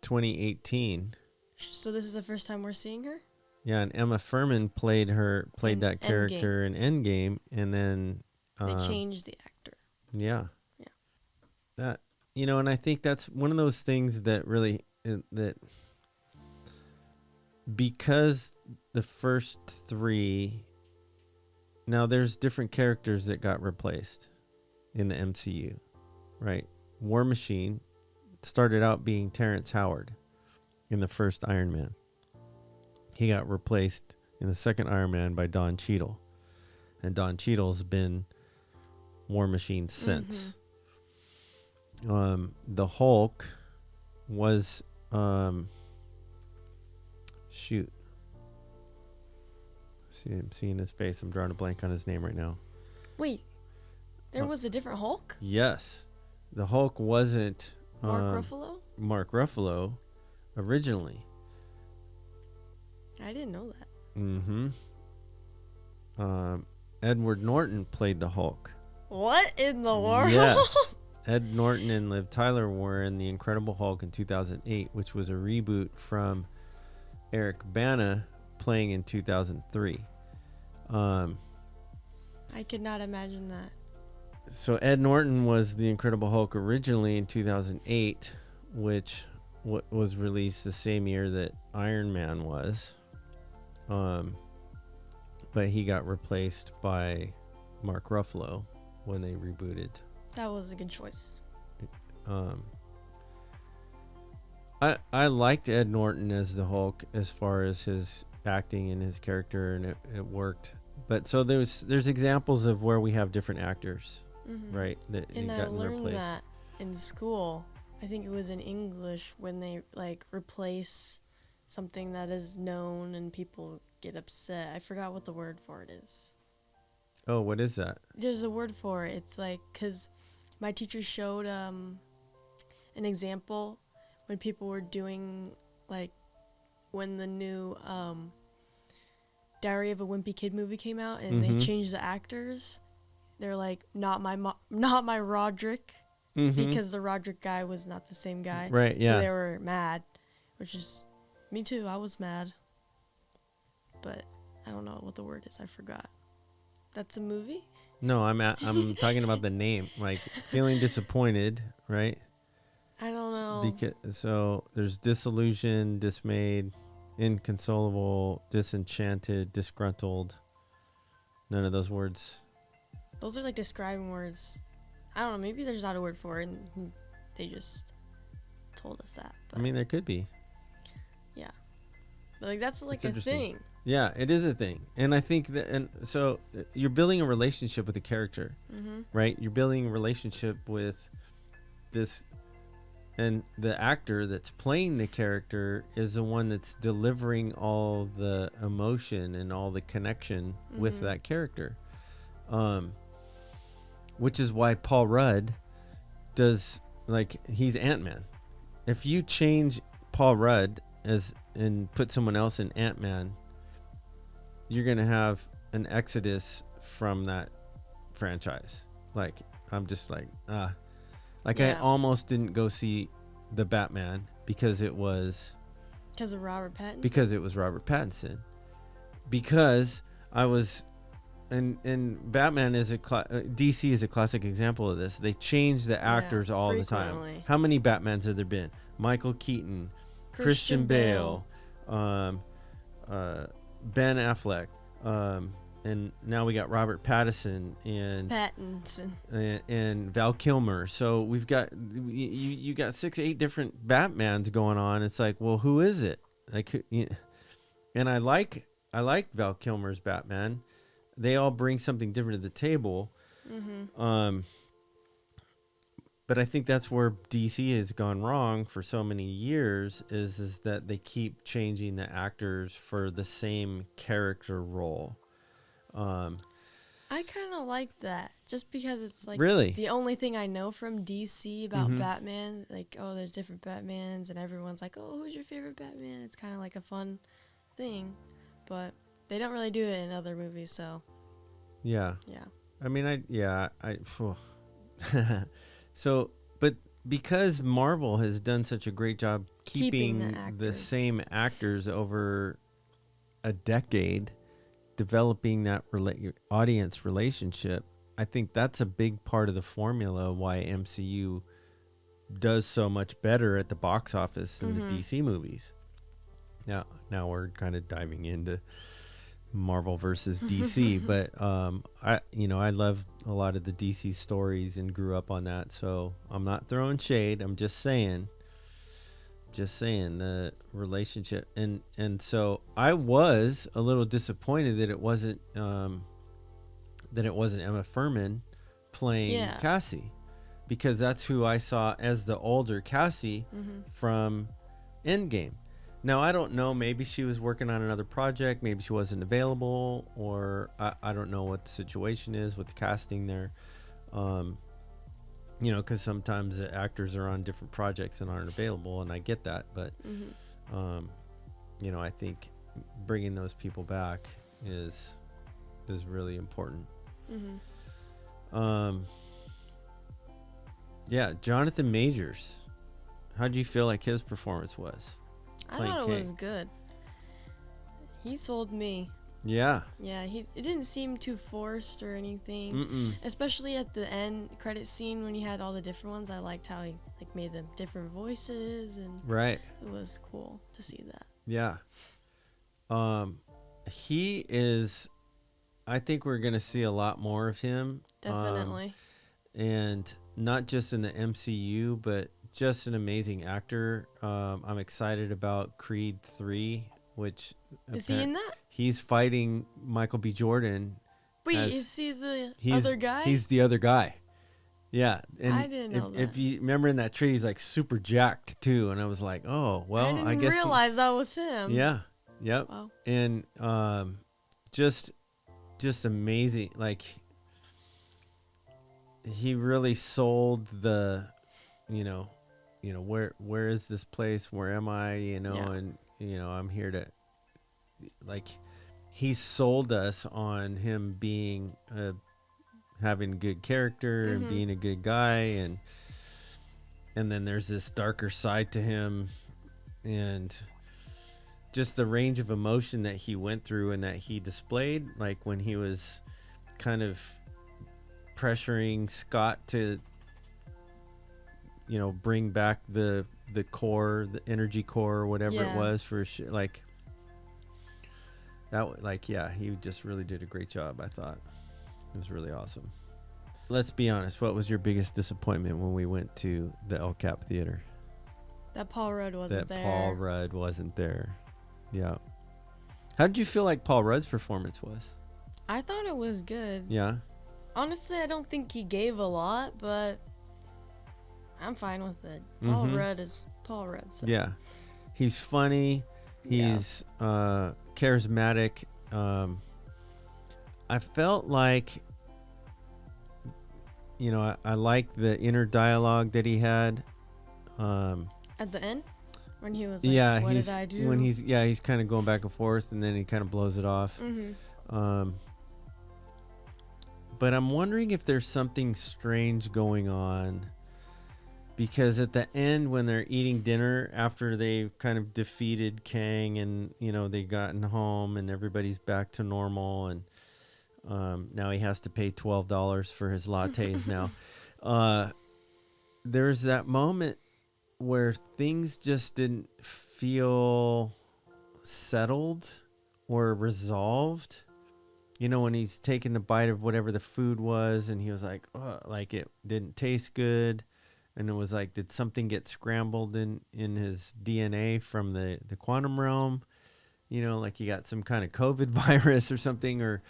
2018. So this is the first time we're seeing her? Yeah, and Emma Furman played In that character in Endgame, and then They changed the actor. yeah, Yeah. that and I think that's one of those things that really that because the first three, now there's different characters that got replaced in the MCU, right? War Machine started out being Terrence Howard in the first Iron Man. He got replaced in the second Iron Man by Don Cheadle. And Don Cheadle's been War Machine since. The Hulk was shoot. See, I'm seeing his face. I'm drawing a blank on his name right now. Wait, there was a different Hulk? Yes. The Hulk wasn't Mark Ruffalo? Mark Ruffalo originally. I didn't know that. Mm-hmm. Edward Norton played the Hulk. What in the world? Yes. Ed Norton and Liv Tyler were in The Incredible Hulk in 2008, which was a reboot from Eric Bana playing in 2003. I could not imagine that. So Ed Norton was the Incredible Hulk originally in 2008, which was released the same year that Iron Man was. But he got replaced by Mark Ruffalo when they rebooted. That was a good choice. I liked Ed Norton as the Hulk as far as his acting and his character, and it worked. But so there's examples of where we have different actors, right? That And I gotten learned replaced. that in school. I think it was in English when they like replace something that is known and people get upset. I forgot what the word for it is. Oh, what is that? There's a word for it. It's like, because my teacher showed an example when people were doing, like, when the new Diary of a Wimpy Kid movie came out and they changed the actors. They're like, not my Roderick, because the Roderick guy was not the same guy. Right, yeah. So they were mad, which is, me too, I was mad. But I don't know what the word is, I forgot. That's a movie? No, I'm talking about the name, like feeling disappointed, right? I don't know. So there's disillusioned, dismayed, inconsolable, disenchanted, disgruntled. None of those words. Those are like describing words. I don't know, maybe there's not a word for it and they just told us that. But I mean, there could be. yeah. But like that's like It's a interesting. thing. Yeah, it is a thing. And I think that, and so you're building a relationship with the character, right? You're building a relationship with this, and the actor that's playing the character is the one that's delivering all the emotion and all the connection with that character. Which is why Paul Rudd does, like, he's Ant-Man. If you change Paul Rudd and put someone else in Ant-Man, you're going to have an exodus from that franchise. Like, I'm just like, I almost didn't go see the Batman because it was Robert Pattinson? Because it was Robert Pattinson. Because I was, and Batman is DC is a classic example of this. They change the actors all the time. How many Batmans have there been? Michael Keaton, Christian Bale, Ben Affleck, and now we got Robert Pattinson and Val Kilmer. So we've got you got 6-8 different Batmans going on. It's like, well, who is it? Like, and I like Val Kilmer's Batman. They all bring something different to the table. But I think that's where DC has gone wrong for so many years is that they keep changing the actors for the same character role. I kind of like that, just because it's like Really? the only thing I know from DC about Mhm. Batman. Like, oh, there's different Batmans, and everyone's like, oh, who's your favorite Batman? It's kind of like a fun thing, but they don't really do it in other movies, so Yeah. yeah. I mean, phew. So, but because Marvel has done such a great job Keeping the keeping the actors. same actors over a decade, developing that audience relationship, I think that's a big part of the formula why MCU does so much better at the box office than the DC movies. Now we're kind of diving into Marvel versus DC, but I love a lot of the DC stories and grew up on that, so I'm not throwing shade. I'm just saying the relationship, and so I was a little disappointed that it wasn't Emma Furman playing Yeah. Cassie, because that's who I saw as the older Cassie from Endgame. Now, I don't know, maybe she was working on another project, maybe she wasn't available, or I don't know what the situation is with the casting there. Because sometimes the actors are on different projects and aren't available, and I get that, but I think bringing those people back is really important. Yeah, Jonathan Majors. How do you feel like his performance was? I Playing thought it King. was good. He sold me. Yeah. Yeah, it didn't seem too forced or anything. Mm-mm. Especially at the end credit scene when you had all the different ones. I liked how he made them different voices, and Right. it was cool to see that. Yeah. He is. I think we're gonna see a lot more of him. Definitely. And not just in the MCU, but just an amazing actor. I'm excited about Creed 3, which Is he in that? He's fighting Michael B. Jordan. Wait, is he the He's other guy? He's the other guy. Yeah, and I didn't know that. if you remember in that tree, he's like super jacked too, and I was like, oh well, I guess realize that was him. Yeah, yep. Wow. And just amazing. Like, he really sold the, where is this place? Where am I? Yeah. And I'm here to, like, he sold us on him being having good character and being a good guy, and then there's this darker side to him, and just the range of emotion that he went through and that he displayed, like when he was kind of pressuring Scott to bring back the core, the energy core, or whatever it was for like that. Like, yeah, he just really did a great job. I thought it was really awesome. Let's be honest, what was your biggest disappointment when we went to the El Cap Theater? That Paul Rudd wasn't there. Paul Rudd wasn't there. Yeah. How did you feel like Paul Rudd's performance was? I thought it was good. Yeah. Honestly, I don't think he gave a lot, but I'm fine with it. Paul Rudd is Paul Rudd. So. Yeah. He's funny. He's charismatic. I felt like, I liked the inner dialogue that he had. At the end? When he was like, what did I do? When he's kind of going back and forth, and then he kind of blows it off. But I'm wondering if there's something strange going on, because at the end, when they're eating dinner after they've kind of defeated Kang, and they've gotten home and everybody's back to normal, and now he has to pay $12 for his lattes now. There's that moment where things just didn't feel settled or resolved. When he's taking the bite of whatever the food was, and he was like, oh, like it didn't taste good. And it was like, did something get scrambled in his DNA from the quantum realm? Like he got some kind of COVID virus or something, or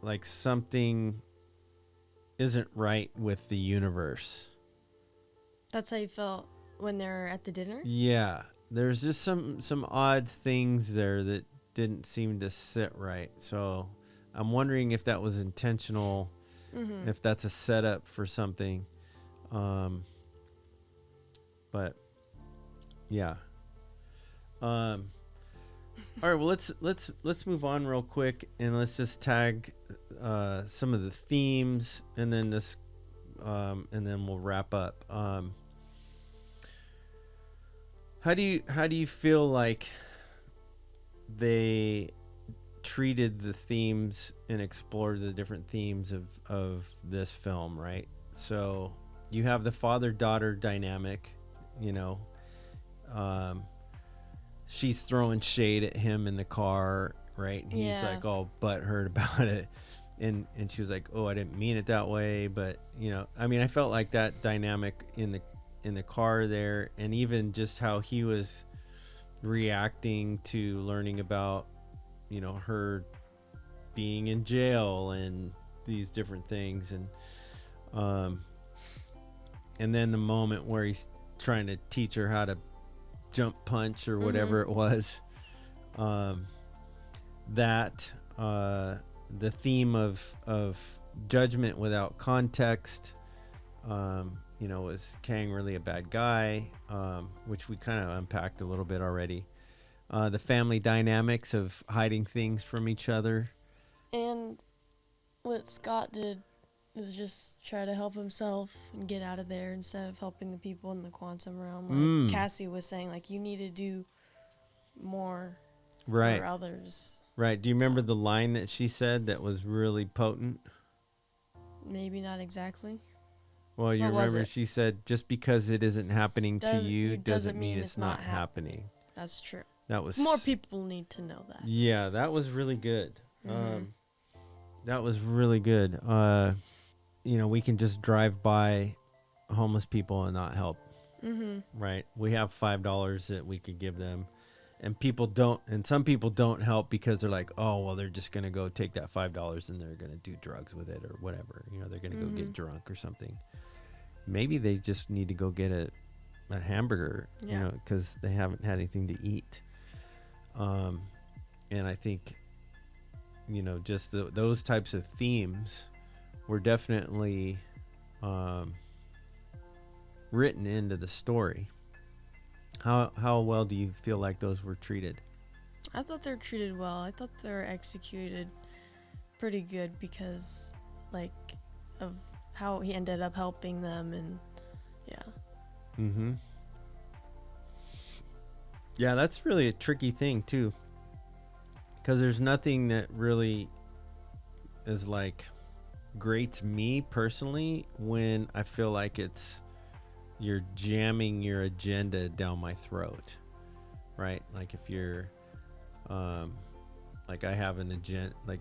like something isn't right with the universe. That's how you felt when they're at the dinner? Yeah. There's just some odd things there that didn't seem to sit right. So I'm wondering if that was intentional, if that's a setup for something. But yeah. All right, well let's move on real quick, and let's just tag some of the themes, and then and then we'll wrap up. How do you feel like they treated the themes and explored the different themes of this film, right? So you have the father-daughter dynamic, you know. She's throwing shade at him in the car, right? And he's like all butthurt about it. And she was like, "Oh, I didn't mean it that way." But, you know, I mean, I felt like that dynamic in the car there, and even just how he was reacting to learning about, you know, her being in jail and these different things, and then the moment where he's trying to teach her how to jump punch or whatever it was, that the theme of judgment without context, you know, was Kang really a bad guy, which we kind of unpacked a little bit already. The family dynamics of hiding things from each other. And what Scott did was just try to help himself and get out of there instead of helping the people in the quantum realm. Like Cassie was saying, like, you need to do more for others. Right. Do you remember the line that she said that was really potent? Maybe not exactly. Well, you remember she said, just because it isn't happening to you doesn't mean it's not happening. That's true. That was more people need to know that. Yeah, that was really good. That was really good. You know, we can just drive by homeless people and not help. Right? We have $5 that we could give them, and some people don't help because they're like, oh, well, they're just going to go take that $5 and they're going to do drugs with it or whatever. You know, they're going to go get drunk or something. Maybe they just need to go get a hamburger, you know, because they haven't had anything to eat. And I think, you know, just those types of themes were definitely written into the story. How well do you feel like those were treated? I thought they were treated well. I thought they were executed pretty good because, like, of how he ended up helping them, and Yeah, that's really a tricky thing too, because there's nothing that really is like grates me personally when I feel like you're jamming your agenda down my throat, right? Like if you're like I have an agenda, like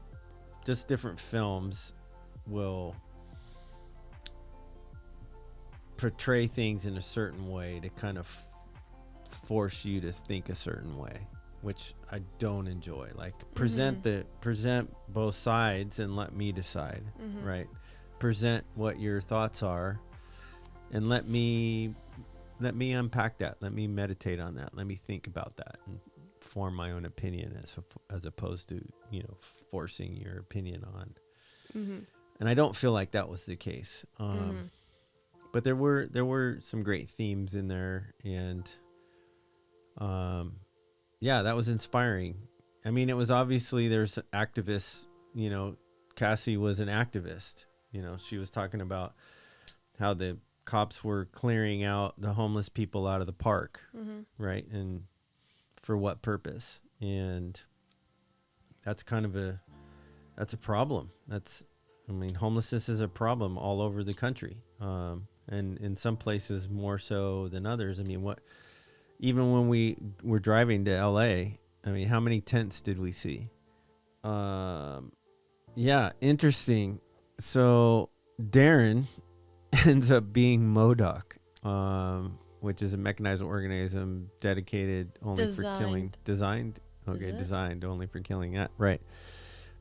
just different films will portray things in a certain way to kind of force you to think a certain way, which I don't enjoy. Like present both sides and let me decide, right? Present what your thoughts are and let me unpack that. Let me meditate on that. Let me think about that and form my own opinion as opposed to, you know, forcing your opinion on. And I don't feel like that was the case. But there were some great themes in there, and yeah, that was inspiring. I mean, it was obviously there's activists, you know, Cassie was an activist, you know, she was talking about how the cops were clearing out the homeless people out of the park, right? And for what purpose? And that's kind of that's a problem. I mean, homelessness is a problem all over the country. And in some places more so than others. I mean, even when we were driving to LA, I mean, how many tents did we see? Yeah, interesting. So Darren ends up being MODOK, which is a mechanized organism dedicated only for killing. Designed only for killing. Yeah, right.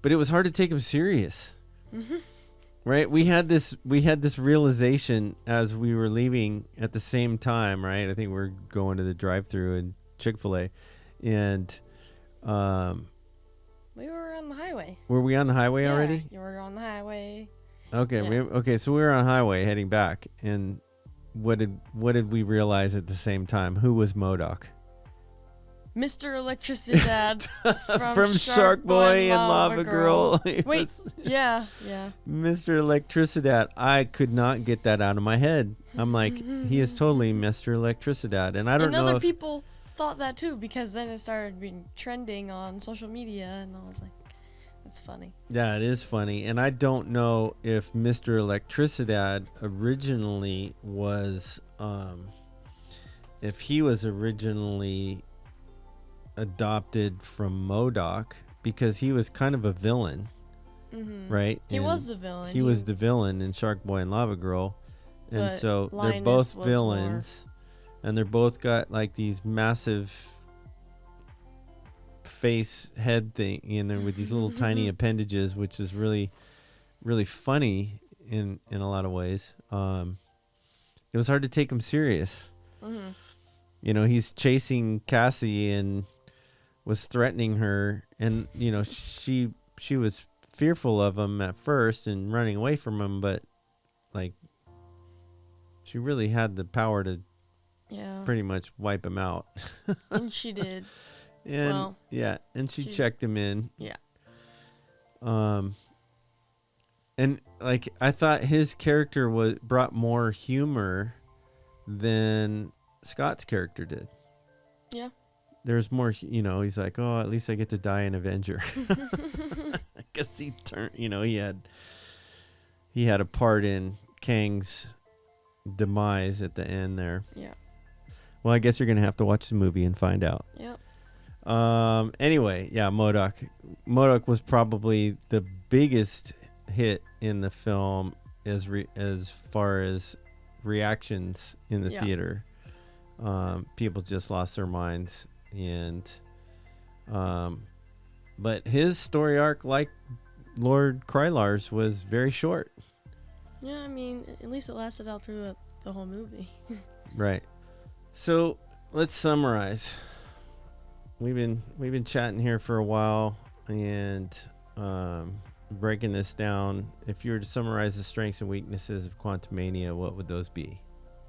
But it was hard to take him serious. Right, we had this realization as we were leaving at the same time, right? I think we're going to the drive-through in Chick-fil-A, and we're We were on the highway. Were we on the highway Yeah, already? you were on the highway. Okay, Yeah. so we were on highway heading back, and what did we realize at the same time? Who was MODOK? Mr. Electricidad From Shark Boy and Lava Girl. Wait, yeah. Mr. Electricidad. I could not get that out of my head. I'm like, he is totally Mr. Electricidad, and I don't know other if people thought that too, because then it started being trending on social media, and I was like, that's funny. Yeah, it is funny, and I don't know if Mr. Electricidad originally was, if he was originally adopted from MODOK, because he was kind of a villain, right? He was the villain. He was the villain in Shark Boy and Lava Girl, and But so they're Linus both was villains, and they're both got like these massive face head thing, with these little tiny appendages, which is really, really funny in a lot of ways. It was hard to take him serious. He's chasing Cassie and was threatening her, and she was fearful of him at first and running away from him, but like she really had the power to pretty much wipe him out. And she did. And and she checked him in. Yeah. And like I thought his character brought more humor than Scott's character did. Yeah. There's more, he's like, oh, at least I get to die an Avenger. I guess he turned, he had a part in Kang's demise at the end there. Yeah. Well, I guess you're going to have to watch the movie and find out. Yep. Anyway, yeah, MODOK. MODOK was probably the biggest hit in the film as far as reactions in the theater. People just lost their minds, and but his story arc, like Lord Krylar's, was very short. Yeah, I mean, at least it lasted out through the whole movie. Right. So let's summarize. We've been chatting here for a while, and breaking this down. If you were to summarize the strengths and weaknesses of Quantumania, what would those be?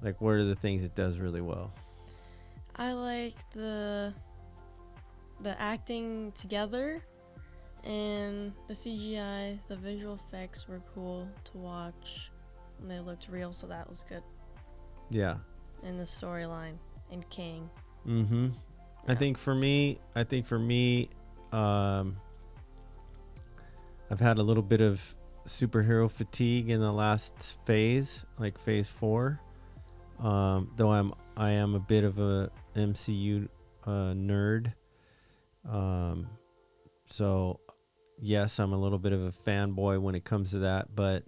Like, what are the things it does really well? I like the acting together, and the CGI, the visual effects were cool to watch, and they looked real, so that was good. Yeah. And the storyline and King. Mm-hmm. Yeah. I think for me, I've had a little bit of superhero fatigue in the last phase, like phase 4. Though I am a bit of a MCU nerd. So yes, I'm a little bit of a fanboy when it comes to that, but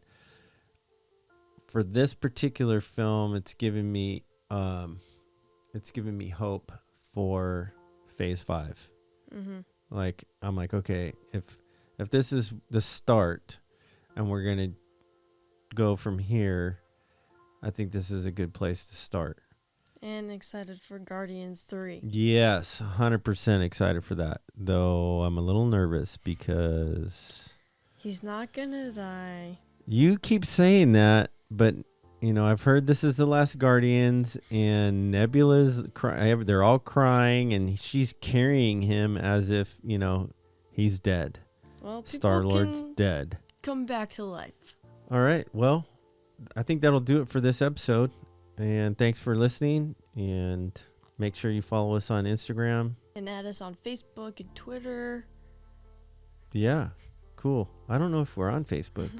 for this particular film, it's given me hope for phase 5. Mm-hmm. Like, I'm like, okay, if this is the start and we're going to go from here, I think this is a good place to start. And excited for Guardians 3. Yes, 100% excited for that. Though I'm a little nervous because he's not going to die. You keep saying that, but I've heard this is the last Guardians, and Nebula's they're all crying, and she's carrying him as if, he's dead. Well, Star-Lord's dead. Come back to life. All right. Well, I think that'll do it for this episode. And thanks for listening. And make sure you follow us on Instagram. And add us on Facebook and Twitter. Yeah. Cool. I don't know if we're on Facebook.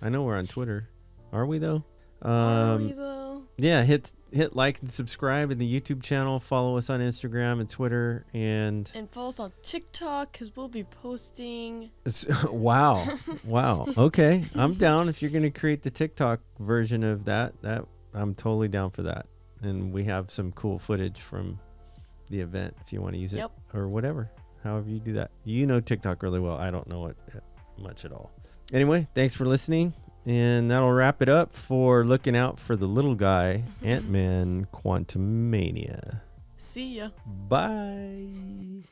I know we're on Twitter. Are we, though? Are we, though? Yeah. Hit like and subscribe in the YouTube channel. Follow us on Instagram and Twitter. And follow us on TikTok, because we'll be posting. Wow. Okay. I'm down if you're going to create the TikTok version of that. I'm totally down for that. And we have some cool footage from the event if you want to use it. Yep. Or whatever. However you do that. You know TikTok really well. I don't know it much at all. Anyway, thanks for listening. And that'll wrap it up for looking out for the little guy, Ant-Man Quantumania. See ya. Bye.